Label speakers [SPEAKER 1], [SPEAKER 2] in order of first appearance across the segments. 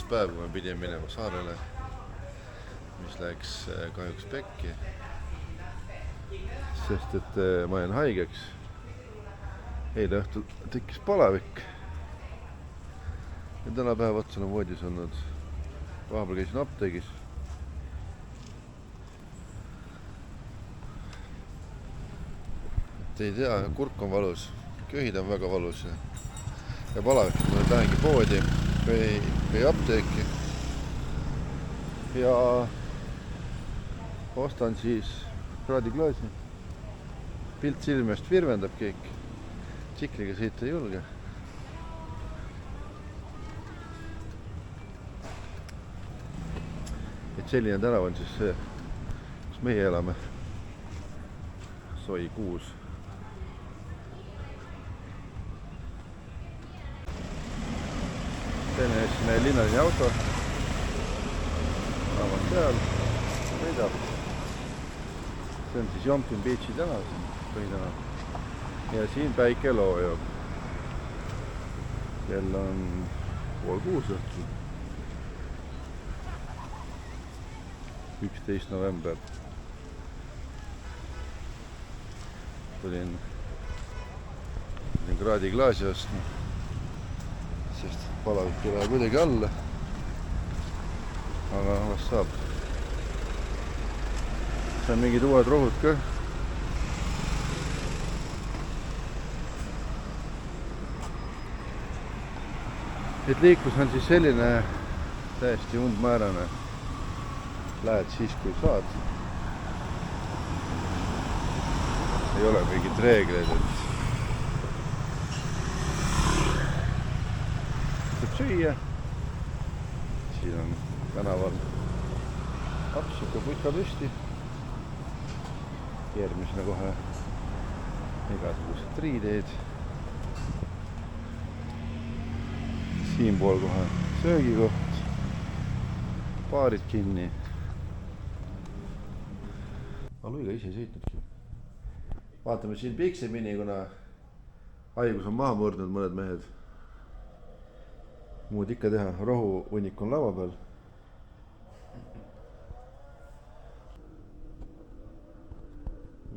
[SPEAKER 1] päev, kui me pidime minema saarele, mis läks kahjuks pekki, sest et ma jäin haigeks. Eile õhtul tekkis palavik ja täna päev otsa olen voodis olnud. Vahepeal käisin apteegis. Ei tea, kurk on valus, köhid on väga valus ja palavik, ma lähengi poodi või apteeki ja ostan siis kraadiklaasi. Pilt silmest virvendab kõik, tsikliga sõita ei julge. Et selline tänav on siis see, kus meie elame. Soi 6. Teine meie linnaline auto. Raamat peal, sõidab. See on siis Jompin Beachi tänav, põhitanav. Ja siin päike loojab. Kell on 5:30 õhtul. 11. november. Tulin kraadiklaasi ostma, sest palavik ei lähe kuidagi alla. Aga las saab. See on mingid uued rohud ka. Et liiklus on siis selline täiesti umbmäärane. Lähed siis, kui saad. Ei ole mingid reegleid, et saab süüa. Siin on tänaval laps, ikka putka püsti. Järgmisena kohe igasugused triideid. Siinpool kohe söögikoht, baarid kinni. Ma Luiga ise ei sõitnudki. Vaatame siin piksemini, kuna haigus on maha murdnud mõned mehed. Muud ikka teha, rohu hunnik on lava peal.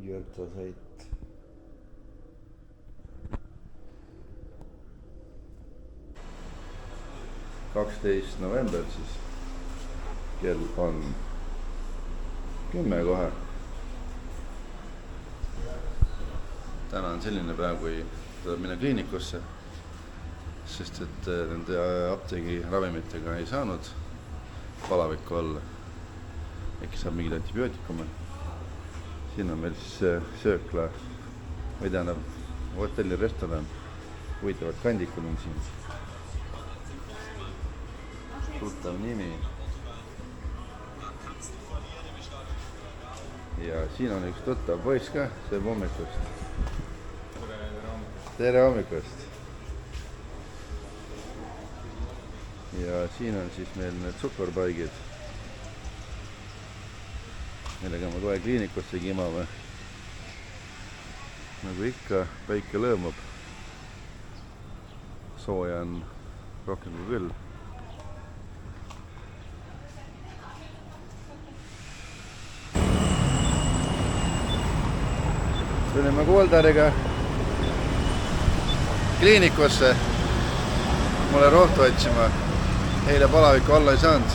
[SPEAKER 1] Jõrta sõit. november siis. Kell on 10 kohe. Täna on selline päev, kui tuleb minna kliinikusse, sest et nende apteegi ravimitega ei saanud palavikku olla. Äkki saab mingid antibiootikume. Siin on meil siis söökla, või tähendab hotelli restoran. Huvitavad kandikud on siin. Tuttav nimi. Ja siin on üks tuttav poiss ka, sööb hommikust. Tere hommikust. Ja siin on siis meil need suhkurpaigid, millega me kohe kliinikusse kimame. Nagu ikka, päike lõõmab. Sooja on rohkem kui küll. Tulime Kuoldariga kliinikusse mulle rohtu otsima. Eile palavikku alla ei saanud.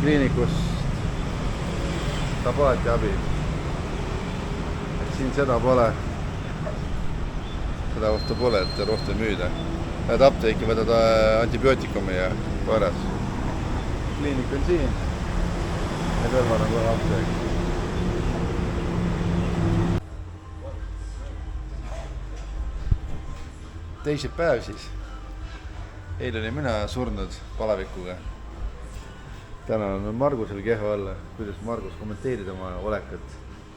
[SPEAKER 1] Kliinikust saab alati abi. Et siin seda pole. Seda kohta pole, et rohtu ei müüda. Lähed apteeki, võtad antibiootikumi ja korras. Kliinik on siin. Ja kõrval on kohe apteek. Teisipäev siis. Eile oli mina surnud palavikuga. Täna on Margusel kehva olla. Kuidas Margus kommenteerida oma olekat?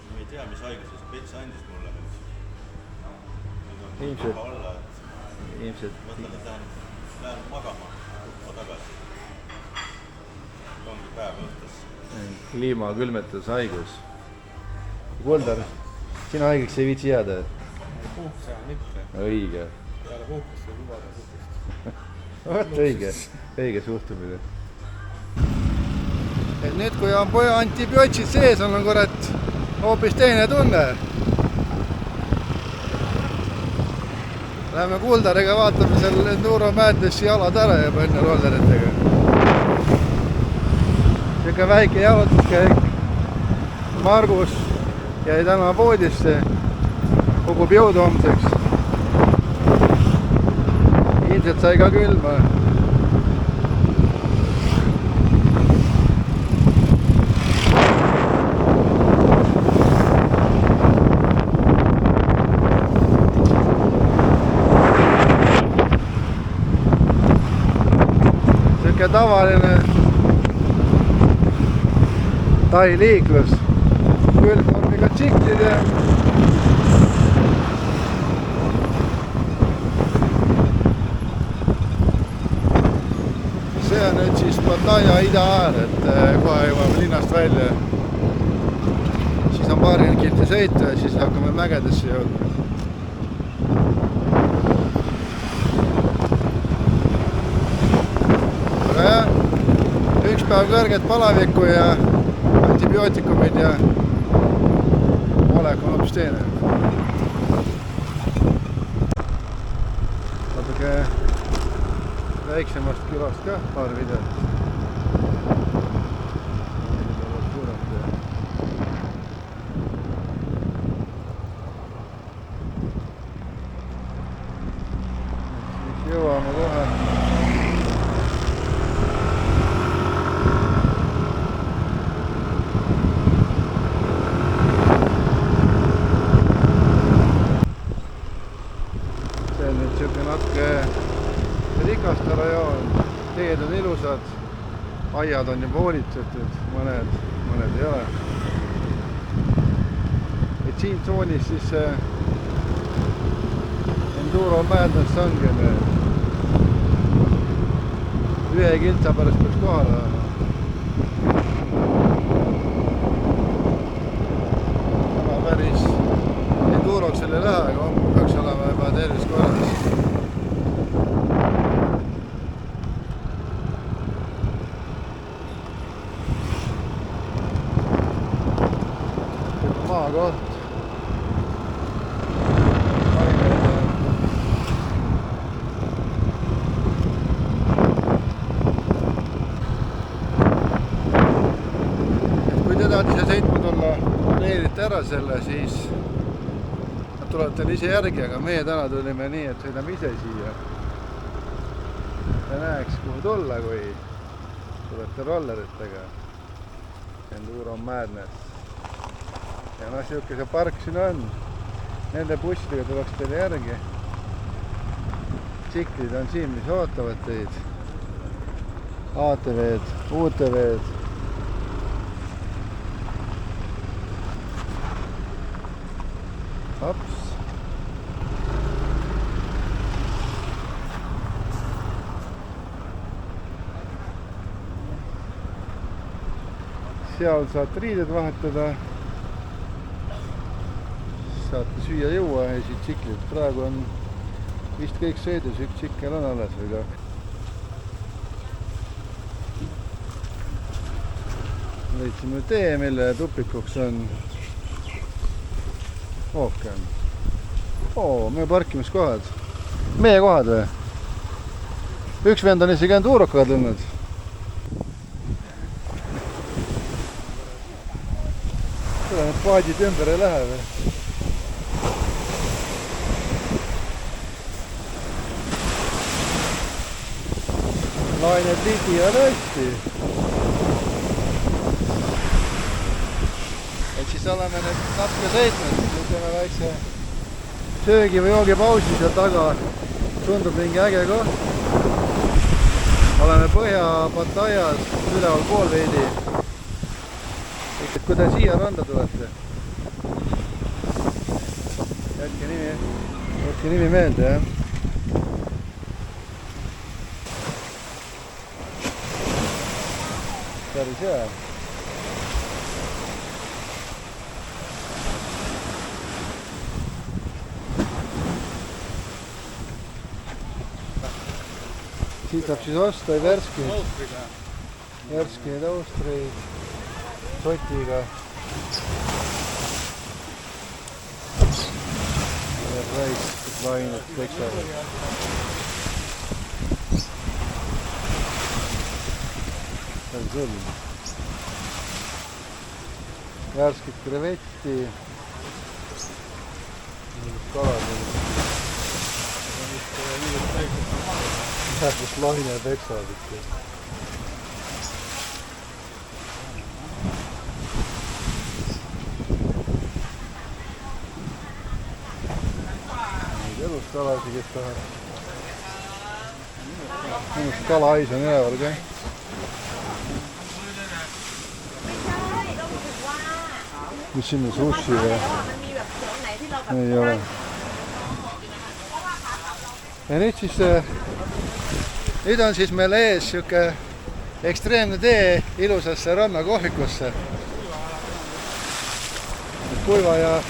[SPEAKER 2] Ma ei tea, mis haiguse see pets andis mulle.
[SPEAKER 1] Ilmselt.
[SPEAKER 2] Mõtlen, et lähen magama tagasi. Ongi päev õhtus.
[SPEAKER 1] Kliimakülmetus haigus. Kuoldar, sina haigeks ei viitsi jääda?
[SPEAKER 3] Puhkuse on mitte.
[SPEAKER 1] Õige.
[SPEAKER 3] Peale puhkust või lubada puhkust.
[SPEAKER 1] vot õige suhtumine. Et nüüd, kui on poja antibiootsid sees, on kurat hoopis teine tunne. Läheme Kuldariga vaatame seal Enduro Madnessi jalad ära ja enne rolleritega. Siuke väike jalutuskäik. Margus jäi täna poodisse, kogub jõudu homseks. Ilmselt sai ka külma. Siuke tavaline Tai liiklus. Külgnormiga tsiklid ja see on nüüd siis Pattaya ida-äär, et kohe jõuame linnast välja. Siis on paari kilti sõita ja siis hakkame mägedesse jõudma. Aga jah, üks päev kõrget palavikku ja antibiootikumid ja olek on hoopis teine. Natuke väiksemast külast ka paar videot. Siis jõuame kohe. See on nüüd siuke natuke rikaste rajoon, teed on ilusad, aiad on juba hoolitsetud, mõned ei ole. Et siin tsoonis siis Enduro Madness ongi nüüd. Ühe kiltsa pärast peaks kohale olema. Täna päris Enduroks selle lähe, aga hommul peaks olema juba tervis korras. Maakoht. Kui te tahate siia sõitma tulla, planeerite ära selle, siis nad tulevad teile ise järgi, aga meie täna tulime nii, et sõidame ise siia. Ja näeks, kuhu tulla, kui tulete rolleritega. Enduro Madness. Ja noh, siuke see park siin on. Nende bussidega tuleks teile järgi. Tsiklid on siin, mis ootavad teid. ATV-d, UTV-d. Hops. Seal saate riided vahetada. Saate süüa jõua ja siit tsiklid. Praegu on vist kõik sõidus, üks tsikkel on alles või kaks. Leidsime tee, mille tupikuks on ookean. Meie parkimiskohad. Meie kohad või? Üks vend on isegi Endurokaga tulnud. Seda need paadid ümber ei lähe või? Lained ligi ja lõsti. Et siis oleme nüüd natuke sõitnud, ütleme väikse söögi või joogipausi seal taga. Tundub mingi äge koht. Oleme Põhja-Pattayas üleval pool veidi. Kui te siia randa tulete, jätke nimi meelde, jah. Päris hea.
[SPEAKER 3] Siit saab siis osta värskeid austreid sotiga. Väikesed lained peksavad. See on küll. Värsket krevetti. Kalad. Kus laine peksavad ikka. Elus kalasi, kes tahab. Minust kalahais on üleval ka. Mis sinna sushi või? Ei ole. Ja nüüd on siis meil ees siuke ekstreemne tee ilusasse rannakohvikusse. Kuiva ja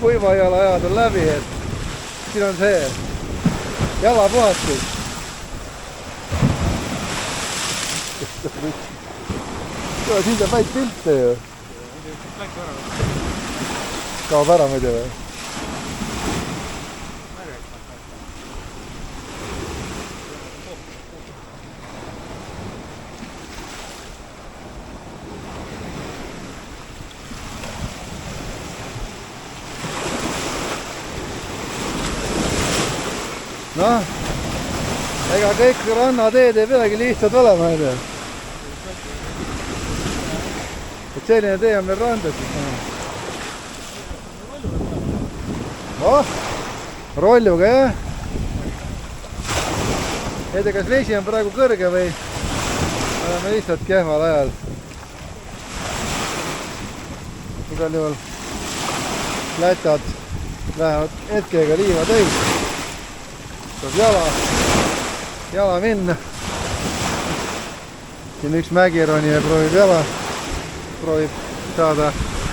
[SPEAKER 3] kuiva jala ajad on läbi, et siin on see jalapuhastus. Siin teeb väid pilte ju. Kaob ära muidu või? Noh, ega kõik rannateed ei peagi lihtsalt olema, ei tea. Et selline tee on meil randatud. Oh, rolluga, jah. Ei tea, kas vesi on praegu kõrge või oleme lihtsalt kehval ajal. Igal juhul lätad lähevad hetkega liiva täis. Saab jala minna. Siin üks mägironija proovib saada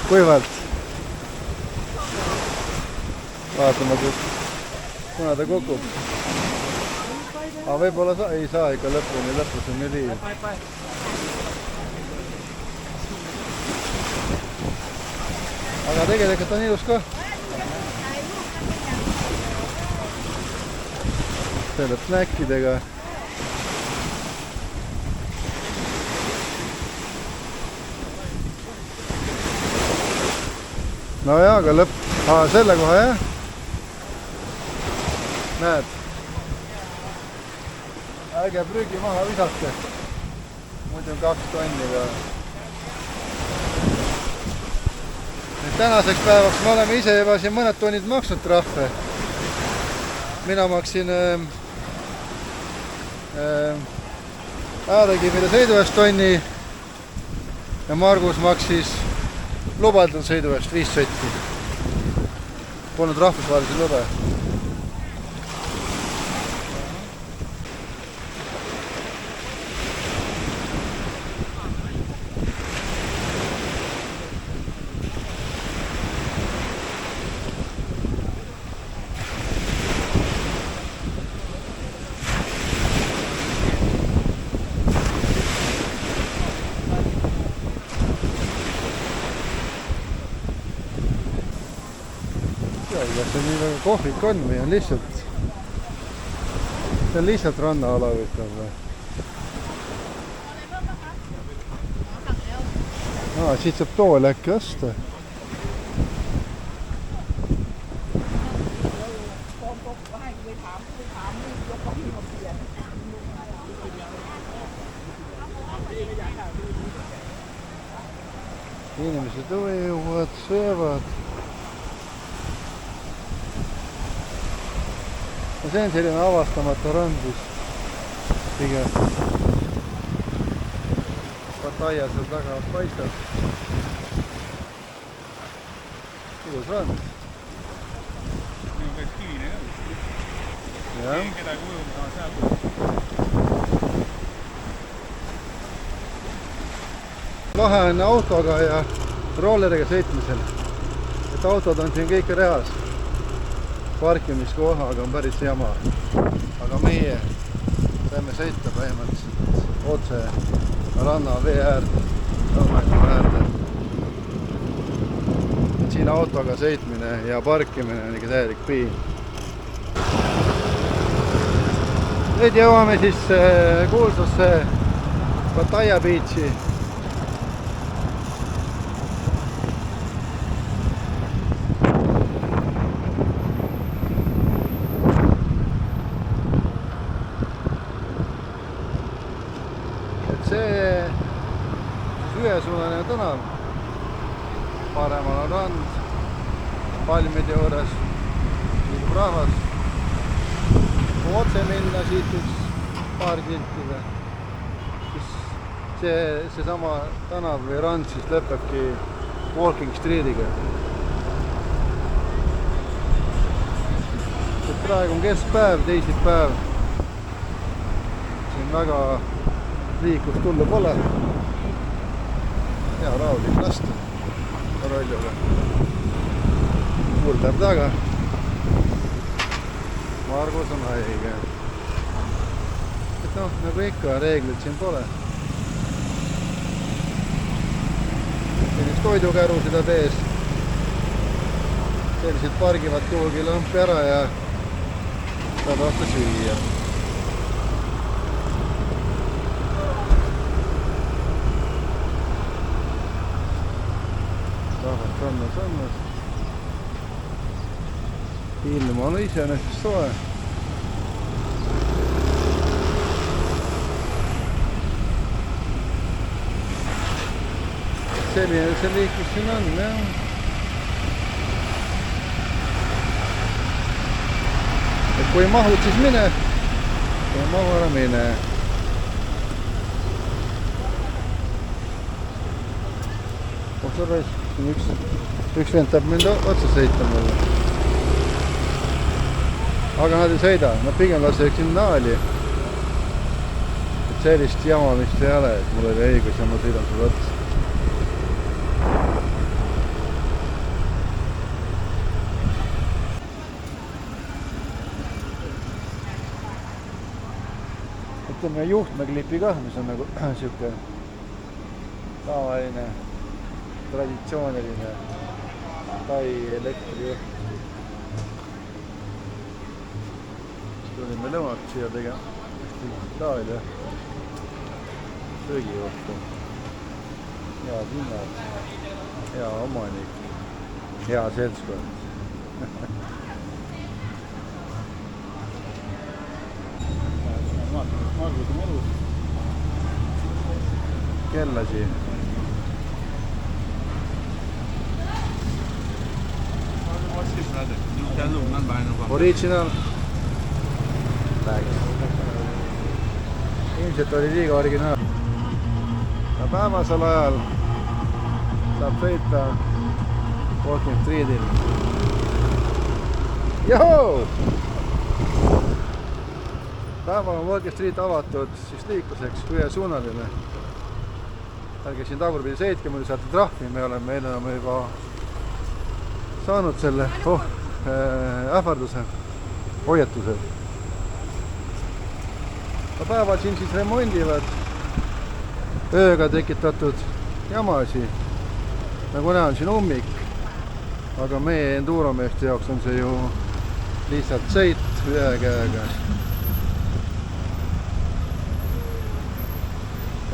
[SPEAKER 3] kuivalt. Vaatame, kuna ta kukub. Aga võib-olla ei saa ikka lõpus on nii liiv. Aga tegelikult on ilus ka. Selle snäkkidega. No jaa, aga lõpp. Selle koha jah. Näed. Äge prügi maha visake. Muidu on 2 tonni ka. Tänaseks päevaks me oleme ise juba siin mõned tonnid maksnud trahve. Mina maksin äärekivide sõidu eest tonni ja Margus maksis lubatud sõidu eest 5 sotti. Polnud rahvusvahelise lube. Kas see nii väga kohvik on või on lihtsalt, see on lihtsalt rannaala võtab või? Siit saab tool äkki osta. Inimesed ujuvad, söövad. Ja see on selline avastamata rand siis pigem. Pattaia seal taga paistab. Ilus rand.
[SPEAKER 4] Nii on kõik kivine ka.
[SPEAKER 3] Jah.
[SPEAKER 4] Kedagi ujuma seal.
[SPEAKER 3] Lahe on autoga ja rolleriga sõitmisel. Et autod on siin kõik reas. parkimiskohaga on päris jama. Aga meie saime sõita põhimõtteliselt otse ranna vee äärde, äärde. Siin autoga sõitmine ja parkimine on ikka täielik piin. Nüüd jõuame siis kuulsasse Pattaya Beachi. See ühesuunaline tänav, paremal on rand, palmide juures liigub rahvas. Kui otse minna siit üks paar kiltida, siis seesama tänav või rand siis lõpebki Walking Streetiga. Praegu on keskpäev, teisipäev. Siin väga liiklust tullu pole. Hea rahulik lasta rolluga. Kuldab taga. Margus on haige. Et noh, nagu ikka, reeglid siin pole. Sellist toidukärusid on ees. Selliselt pargivad kuhugi lampi ära ja saab vastu süüa. Rannas. Ilm on iseenesest soe. Selline see liiklus siin on, jah. Et kui mahud, siis mine. Kui mahu ära mine. Üks vend tahab mind otsa sõita mulle. Aga nad ei sõida, nad pigem laseks signaali. Et sellist jama vist ei ole, et mul oli õigus ja ma sõidan sulle otsa. Ütleme juhtmeklipi kah, mis on nagu siuke tavaline traditsiooniline Tai elektrijuht. Tulime lõmalt siia tegema Itaalia söögijuhtu. Hea hinnad, hea omanik, hea seltskond.
[SPEAKER 4] Margus on elus.
[SPEAKER 3] Kellasi. Original. Ilmselt oli liiga originaal. Ja päevasel ajal saab sõita Walking Streetil. Johoo! Päeval on Walking Street avatud siis liikluseks ühesuunaline. Ärge siin tagurpidi sõitke, muidu saate trahvi, me oleme juba saanud selle ähvarduse, hoiatuse. Päeval siin siis remondivad ööga tekitatud jamasi. Nagu näha on siin ummik, aga meie enduromeeste jaoks on see ju lihtsalt sõit ühe käega.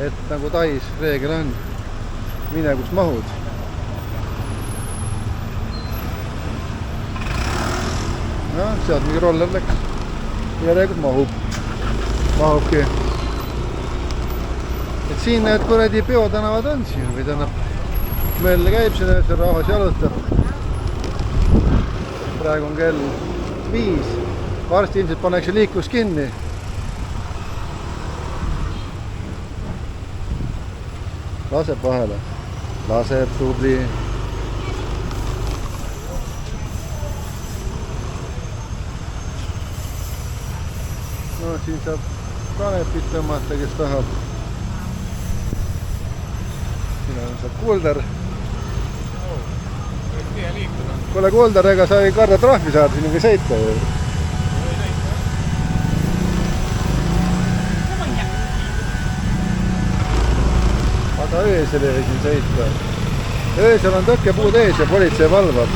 [SPEAKER 3] Et nagu Tais reegel on, mine kus mahud. No, sealt mingi roller läks. Järelikult mahubki. Et siin need kuradi peotänavad on siin, või tähendab möll käib siin, see rahvas jalutab. Praegu on kell 5. Varsti ilmselt pannakse liiklus kinni. Laseb vahele. Laseb tubli. No siin saab kanepit tõmmata, kes tahab. Siin on saab kulder.
[SPEAKER 4] äge liikuda.
[SPEAKER 3] kuule, Kuldar, ega sa ei karda trahvi saada, sinuga sõita ju. Aga öösel ei siin sõita. Öösel on tõkkepuud ees ja politsei valvab.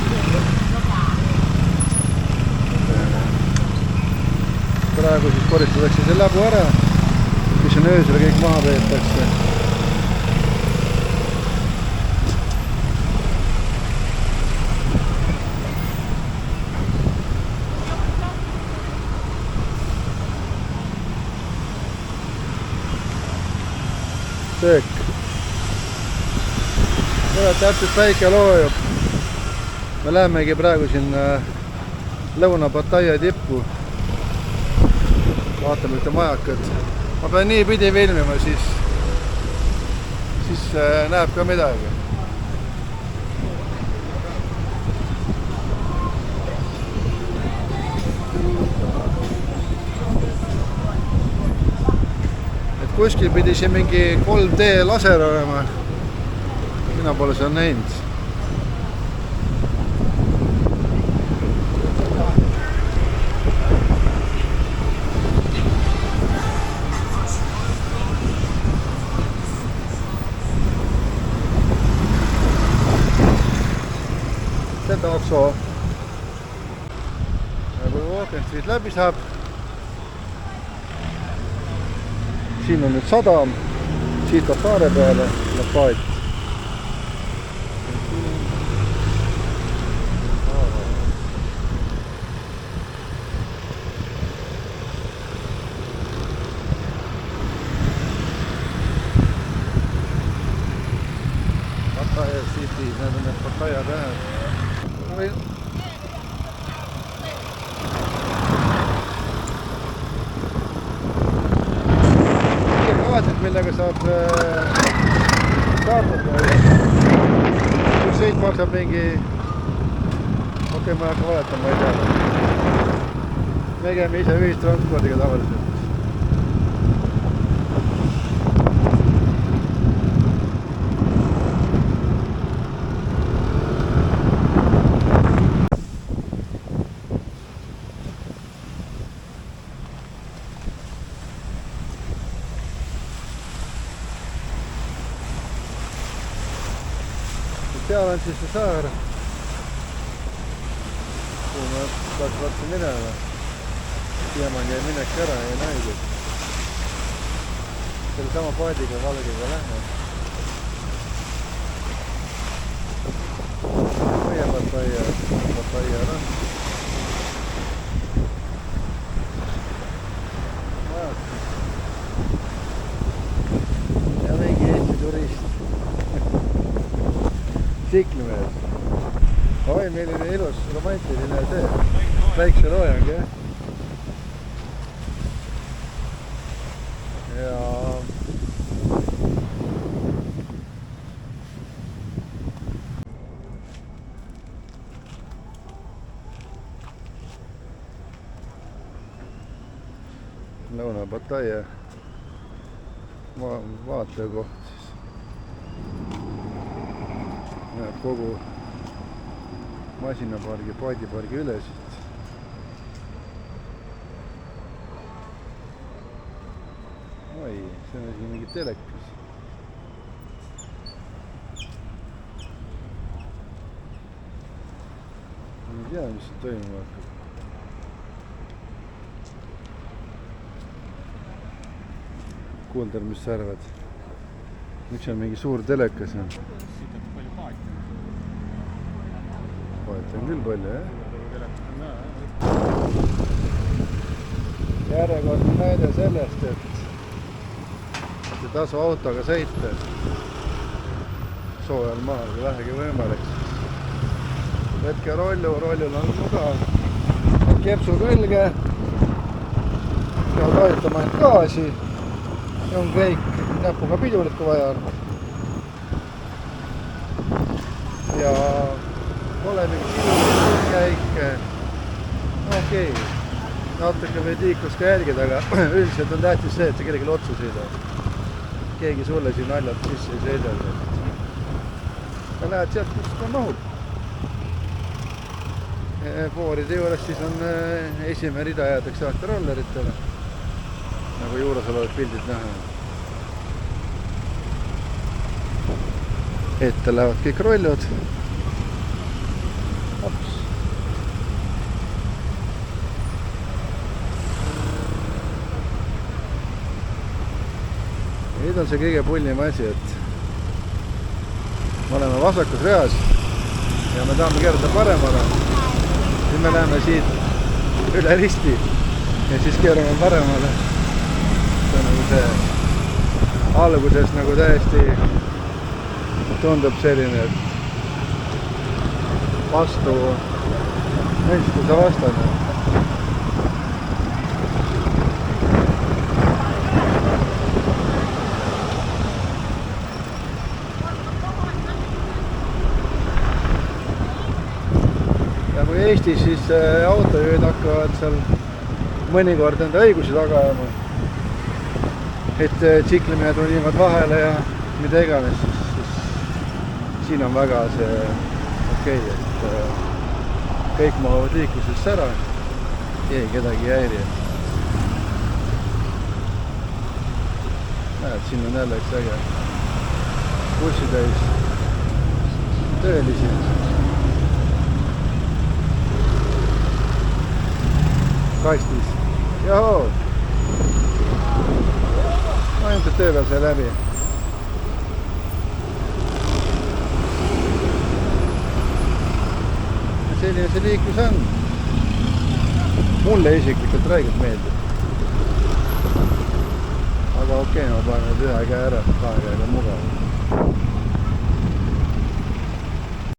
[SPEAKER 3] Praegu siis koristatakse see läbu ära, mis on öösel kõik maha peetakse. Söök. Täpselt väike loojub. Me lähemegi praegu siin Lõuna-Pattaya tippu. Vaatame ühte majakat. Ma pean nii pidi filmima, siis näeb ka midagi. Kuskil pidi siin mingi 3D laser olema. Mina pole seda näinud. See takso. Ja kui Walking Street läbi saab, siin on nüüd sadam, siit on saare peale ja paat. Pattaya City, need on need Pattaya tähed. Millega saab saartada. Üks sõit maksab mingi, okei, ma hakka valetama, ma ei tea. Me käime ise ühistranspordiga tavaliselt. Seal on siis see saar, kuhu me peaks varsti minema. Siiamaani jäi minek ära ja näidud. Selle sama paadiga valgega lähme. Meie Pattaya rand. Ja mingi Eesti turist. Siklimees. Oi, meil oli ilus romantiline see. Väikse loojang, jah. Ja Lõuna-Pattaya vaatekoht siis. Näeb kogu masinapargi, paadipargi üle siit. Oi, see on siin mingi telekas. Ma ei tea, mis siin toimuma hakkab. Kuuldar, mis sa arvad? Miks on mingi suur telekas?
[SPEAKER 4] Siit on palju paati.
[SPEAKER 3] Paati on küll palju, jah?
[SPEAKER 4] Telekas on näha, jah.
[SPEAKER 3] Järjekordne näide sellest, et ei tasu autoga sõita soojal maal, kui vähegi võimalik. Võtke rollul on mugav. Kepsu külge. Peab vajutama ainult gaasi. Ja on kõik näpuga pidurit, kui vaja on. Ja pole mingi käike. Okei. Natuke võid liiklust ka jälgida, aga üldiselt on tähtis see, et sa kellelegi otsa sõidad. Keegi sulle siin naljalt sisse ei sõida. Ja näed sealt, kus ta mahub. fooride juures siis on esimene rida jäädakse alati rolleritele, nagu juures olevad pildid näha. Ette lähevad kõik rollud. Hops. Nüüd on see kõige pullim asi, et me oleme vasakus reas ja me tahame keerata paremale. Nüüd me läheme siit üle risti ja siis keerame paremale. See on nagu see alguses nagu täiesti tundub selline, et vastu mõistuse vastane. Ja kui Eestis siis autojuhid hakkavad seal mõnikord enda õigusi taga ajama, et tsiklimine tulivad vahele ja mida iganes, siis siin on väga see okei, et kõik mahuvad liiklusesse ära, keegi kedagi ei häiri. Näed, siin on jälle üks äge bussitäis töölisi. Kastis. Johoo! Ainult töö peal sai läbi. Selline see liiklus on. Mulle isiklikult räigelt meeldib. Aga okei, ma panen nüüd ühe käe ära, kahe käega mugav.